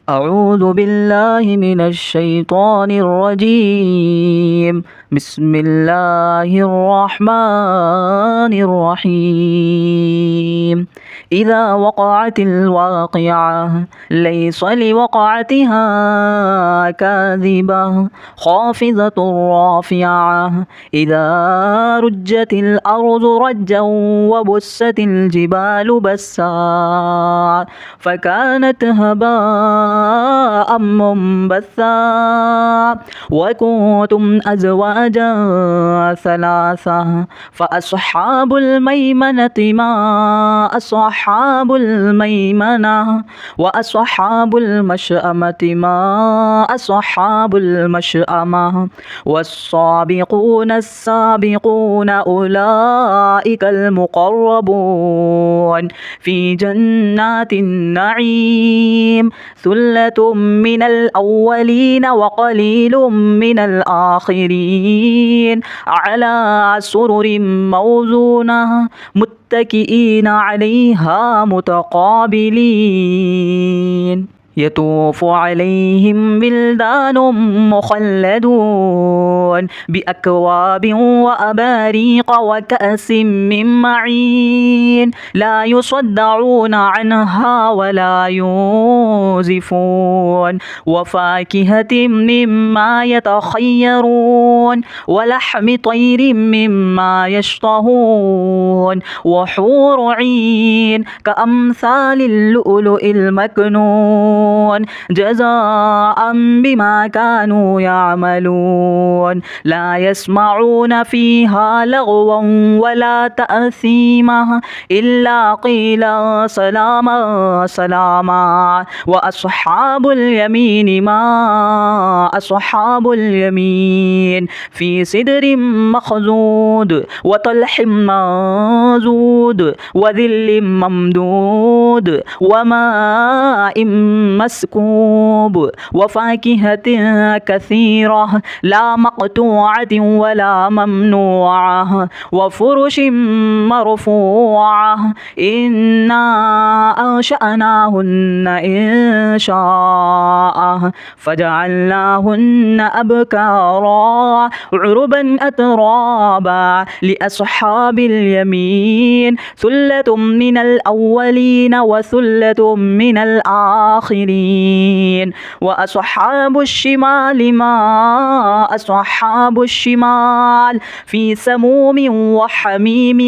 أعوذ بالله من الشيطان الرجيم. بسم الله الرحمن الرحيم. إذا وقعت الواقعة ليس لوقعتها كاذبة خافضة رافعة إذا رجت الأرض رجا وبست الجبال بسا فكانت هباء منبثا وكنتم أزواجا ثلاثة فأصحاب الميمنة ما أصحاب الميمنة وأصحاب المشأمة ما أصحاب المشأمة والسابقون السابقون أولئك المقربون في جنات النعيم ثلة من الأولين وقليل من الآخرين على سرر موزونة متكئين عليها متقابلين يطوف عليهم بلدان مخلدون بأكواب وأباريق وكأس من معين لا يصدعون عنها ولا ينزفون وفاكهة مما يتخيرون ولحم طير مما يشتهون وحور عين كأمثال اللؤلؤ المكنون جزاء بما كانوا يعملون لا يسمعون فيها لغوا ولا تأثيما إلا قيلا سلاما سلاما وأصحاب اليمين ما أصحاب اليمين في سدر مخضود وطلح منضود وذل ممدود وماء مسكوب وفاكهة كثيرة لا مقطوعة ولا ممنوعة وفرش مرفوعة إنا أنشأناهن إن شاء فجعلناهن أبكارا عربا أترابا لأصحاب اليمين ثلة من الأولين وثلة من الآخرين وأصحاب الشمال ما أصحاب الشمال في سموم وحميم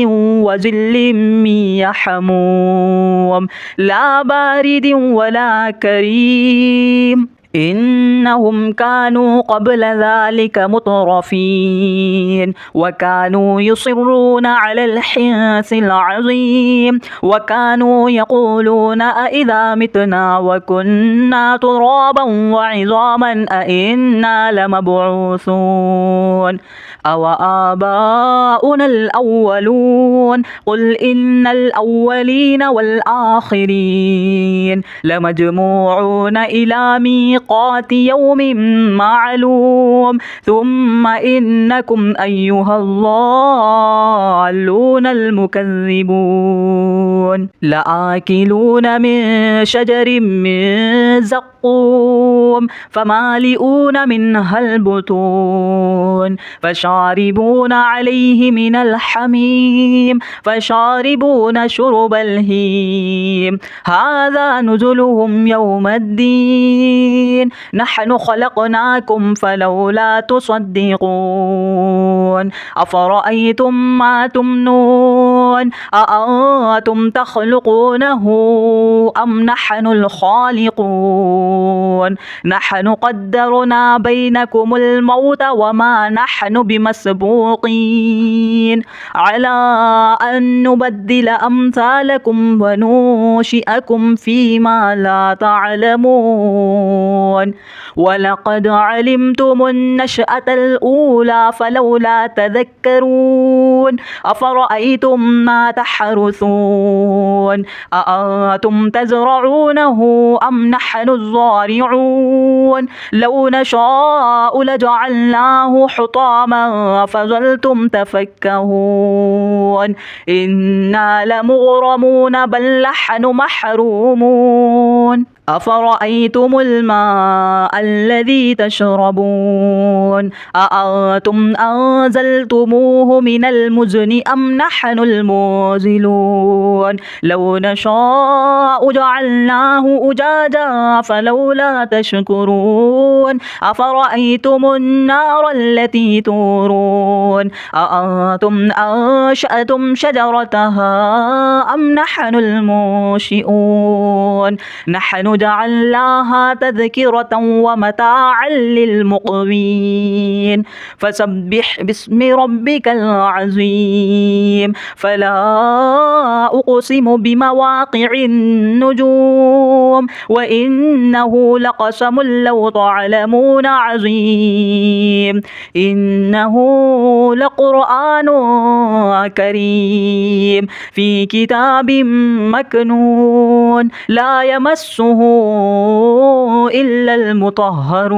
وظل من يحموم لا بارد ولا كريم إنهم كانوا قبل ذلك مترفين وكانوا يصرون على الحنث العظيم وكانوا يقولون أإذا متنا وكنا ترابا وعظاما أإنا لمبعوثون أو آباؤنا الأولون قل إن الأولين والآخرين لمجموعون إلى ميقات يوم معلوم ثم إنكم أيها الضالون المكذبون لآكلون من شجر من زقوم فمالئون منها البطون فشاربون عليه من الحميم فشاربون شرب الهيم هذا نزلهم يوم الدين نحن خلقناكم فلولا تصدقون أفرأيتم ما تمنون أأنتم تخلقونه أم نحن الخالقون نحن قدرنا بينكم الموت وما نحن بمسبوقين على أن نبدل أمثالكم وننشئكم فيما لا تعلمون ولقد علمتم النشأة الأولى فلولا تذكرون أفرأيتم ما تحرثون أأنتم تزرعونه أم نحن الزارعون لو نشاء لجعلناه حطاما فظلتم تفكهون إنا لمغرمون بل نحن محرومون أفرأيتم الماء الذي تشربون أأنتم أنزلتموه من المزن أم نحن المنزلون لو نشاء جعلناه أجاجا فلولا تشكرون أفرأيتم النار التي تورون أأنتم أنشأتم شجرتها أم نحن المنشئون نحن جعلناها تذكرة ومتاعا للمقوين فسبح باسم ربك العظيم فلا أقسم بمواقع النجوم وإنه لقسم لو تعلمون عظيم إنه لقرآن كريم في كتاب مكنون لا يمسه إلا المطهرون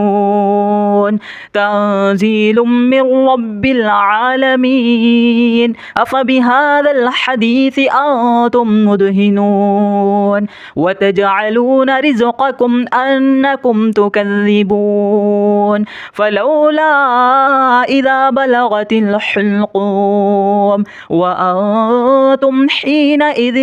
تنزيل من رب العالمين أفبهذا الحديث أنتم مدهنون وتجعلون رزقكم أنكم تكذبون فلولا إذا بلغت الحلقوم وأنتم حينئذ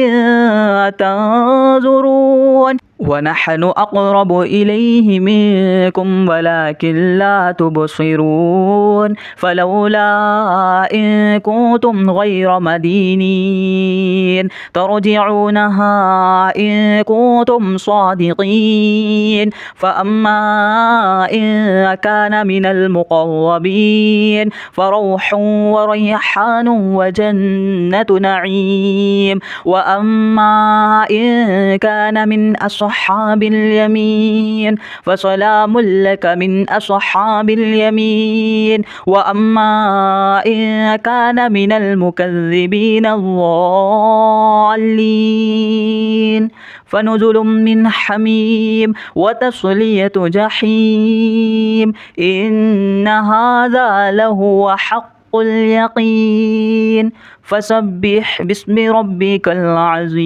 تنظرون ونحن أقرب إليه منكم ولكن لا تبصرون فلولا إن كنتم غير مدينين ترجعونها إن كنتم صادقين فأما إن كان من المقربين فروح وريحان وجنة نعيم وأما إن كان من أصحاب اليمين فسلام لك من أصحاب اليمين وأما إن كان من المكذبين الضالين فنزل من حميم وتصلية جحيم إن هذا لهو حق اليقين فسبح باسم ربك العظيم.